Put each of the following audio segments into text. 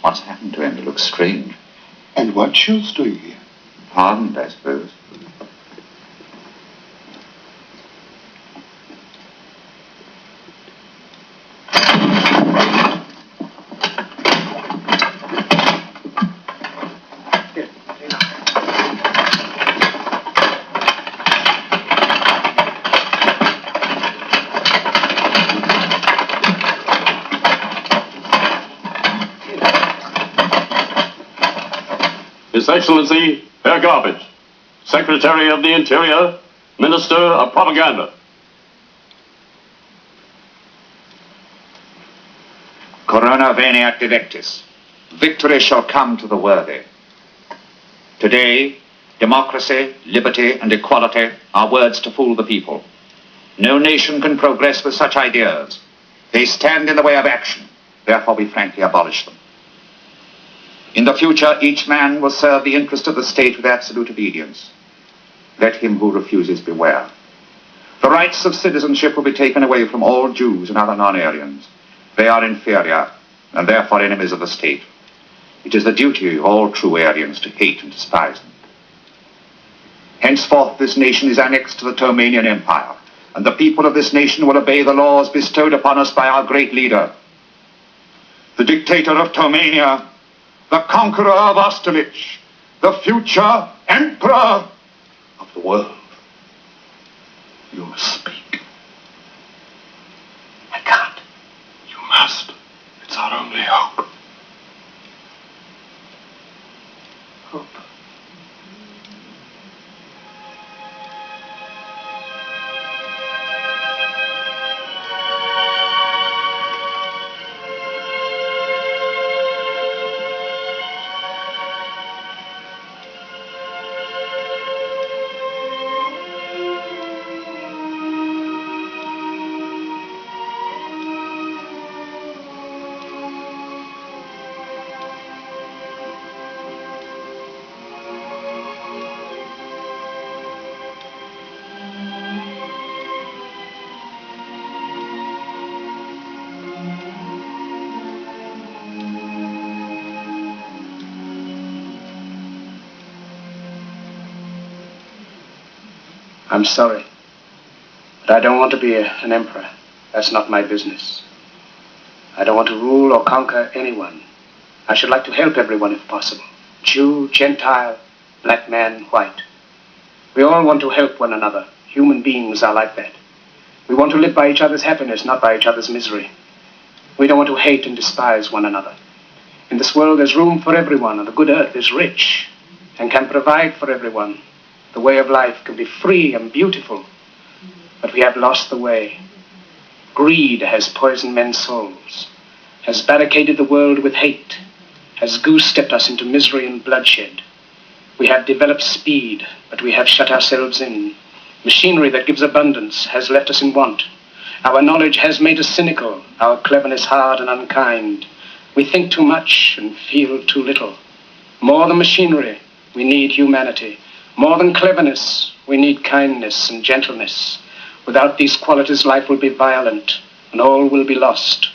What's happened to him? He looks strange. And what shouldst do ye? Pardoned, I suppose. His Excellency, Herr Garbage, Secretary of the Interior, Minister of Propaganda. Corona veniat dilectis. Victory shall come to the worthy. Today, democracy, liberty, and equality are words to fool the people. No nation can progress with such ideas. They stand in the way of action. Therefore, we frankly abolish them. In the future, each man will serve the interest of the state with absolute obedience. Let him who refuses beware. The rights of citizenship will be taken away from all Jews and other non-Aryans. They are inferior, and therefore enemies of the state. It is the duty of all true Aryans to hate and despise them. Henceforth, this nation is annexed to the Tomanian Empire, and the people of this nation will obey the laws bestowed upon us by our great leader, the Dictator of Tomania, the conqueror of Austerlitz, the future emperor of the world. You must speak. I can't. You must. It's our only hope. Hope. I'm sorry, but I don't want to be an emperor. That's not my business. I don't want to rule or conquer anyone. I should like to help everyone if possible. Jew, Gentile, black man, white. We all want to help one another. Human beings are like that. We want to live by each other's happiness, not by each other's misery. We don't want to hate and despise one another. In this world, there's room for everyone, and the good earth is rich and can provide for everyone. The way of life can be free and beautiful, but we have lost the way. Greed has poisoned men's souls, has barricaded the world with hate, has goose-stepped us into misery and bloodshed. We have developed speed, but we have shut ourselves in. Machinery that gives abundance has left us in want. Our knowledge has made us cynical, our cleverness hard and unkind. We think too much and feel too little. More than machinery, we need humanity. More than cleverness, we need kindness and gentleness. Without these qualities, life will be violent, and all will be lost.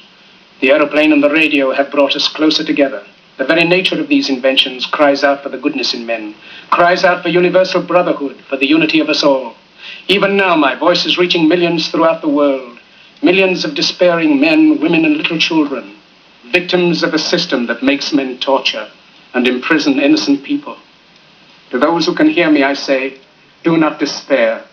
The aeroplane and the radio have brought us closer together. The very nature of these inventions cries out for the goodness in men, cries out for universal brotherhood, for the unity of us all. Even now, my voice is reaching millions throughout the world, millions of despairing men, women, and little children, victims of a system that makes men torture and imprison innocent people. To those who can hear me, I say, do not despair.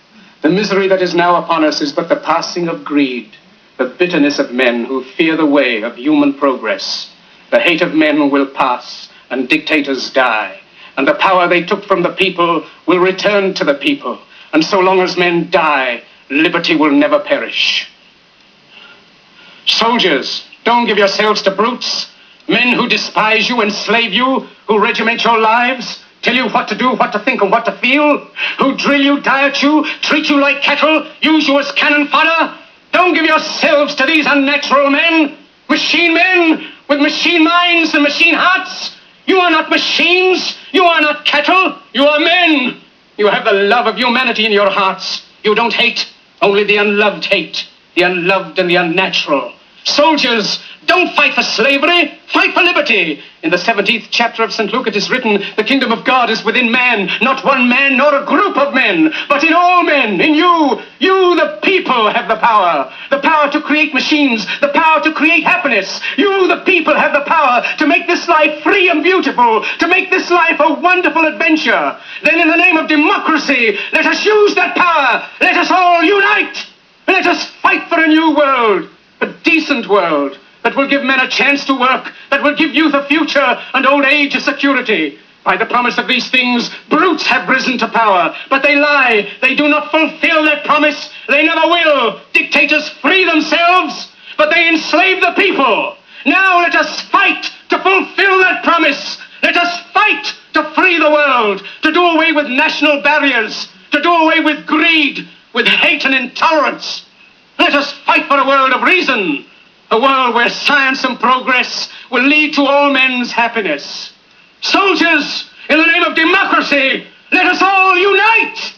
The misery that is now upon us is but the passing of greed, the bitterness of men who fear the way of human progress. The hate of men will pass, and dictators die, and the power they took from the people will return to the people. And so long as men die, liberty will never perish. Soldiers, don't give yourselves to brutes, men who despise you, enslave you, who regiment your lives, tell you what to do, what to think, and what to feel, who drill you, diet you, treat you like cattle, use you as cannon fodder. Don't give yourselves to these unnatural men, machine men with machine minds and machine hearts. You are not machines. You are not cattle. You are men. You have the love of humanity in your hearts. You don't hate, only the unloved hate, the unloved and the unnatural. Soldiers, don't fight for slavery, fight for liberty. In the 17th chapter of St. Luke it is written, the kingdom of God is within man, not one man nor a group of men, but in all men, in you. You, the people, have the power to create machines, the power to create happiness. You, the people, have the power to make this life free and beautiful, to make this life a wonderful adventure. Then in the name of democracy, let us use that power. Let us all unite. Let us fight for a new world, a decent world, that will give men a chance to work, that will give youth a future and old age a security. By the promise of these things, brutes have risen to power, but they lie. They do not fulfill that promise. They never will. Dictators free themselves, but they enslave the people. Now let us fight to fulfill that promise. Let us fight to free the world, to do away with national barriers, to do away with greed, with hate and intolerance. Let us fight for a world of reason, a world where science and progress will lead to all men's happiness. Soldiers, in the name of democracy, let us all unite!